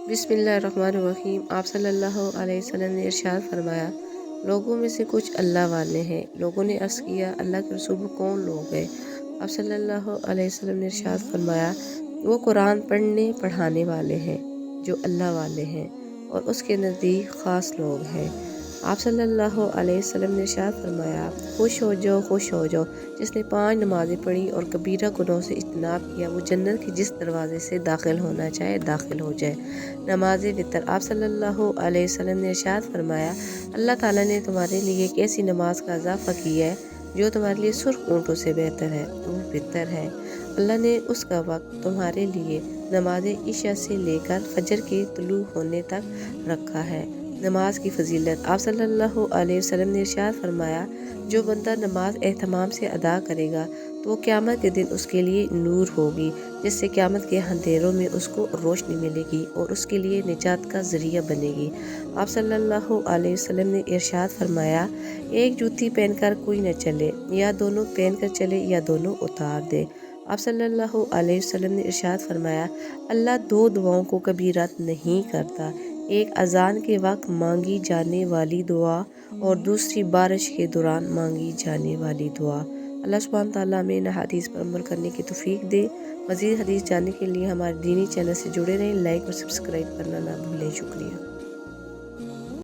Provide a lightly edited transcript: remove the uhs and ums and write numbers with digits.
बिस्मिल्लाहिर्रहमानिर्रहीम। आप सल्लल्लाहु अलैहि वसल्लम ने इरशाद फरमाया, लोगों में से कुछ अल्लाह वाले हैं। लोगों ने अर्ज़ किया, अल्लाह के रसूल कौन लोग हैं? आप सल्लल्लाहु अलैहि वसल्लम ने इरशाद फरमाया, वो कुरान पढ़ने पढ़ाने वाले हैं जो अल्लाह वाले हैं और उसके नज़दीक ख़ास लोग हैं। आप सल्लल्लाहु अलैहि वसल्लम ने इरशाद फरमाया, खुश हो जाओ जिसने 5 नमाज़ें पढ़ी और कबीरा गुनाहों से इज्तनाब किया, वो जन्नत के जिस दरवाज़े से दाखिल होना चाहे दाखिल हो जाए। नमाज वितर। आप सल्लल्लाहु अलैहि वसल्लम ने इरशाद फरमाया, अल्लाह ताला ने तुम्हारे लिए एक ऐसी नमाज का इजाफ़ा किया है जो तुम्हारे लिए सुर्ख ऊँटों से बेहतर है, वो वितर है। अल्लाह ने उसका वक्त तुम्हारे लिए नमाज इशा से लेकर फजर के तुलू होने तक रखा है। नमाज की फजीलत। आप सल्लल्लाहु अलैहि वसल्लम ने इरशाद फरमाया, जो बंदा नमाज एहतमाम से अदा करेगा तो वो क़यामत के दिन उसके लिए नूर होगी, जिससे क़यामत के अंधेरों में उसको रोशनी मिलेगी और उसके लिए निजात का ज़रिया बनेगी। आप सल्लल्लाहु अलैहि वसल्लम ने इरशाद फरमाया, एक जूती पहनकर कोई न चले, या दोनों पहनकर चले या दोनों उतार दे। आप सल्लल्लाहु अलैहि वसल्लम ने इरशाद फरमाया, अल्लाह 2 दुआओं को कभी रद्द नहीं करता, एक अजान के वक्त मांगी जाने वाली दुआ और दूसरी बारिश के दौरान मांगी जाने वाली दुआ। अल्लाह सुब्हान तआला हमें इन हदीस पर अमल करने की तौफीक दे। मज़ीद हदीस जानने के लिए हमारे दीनी चैनल से जुड़े रहें। लाइक और सब्सक्राइब करना ना भूलें। शुक्रिया।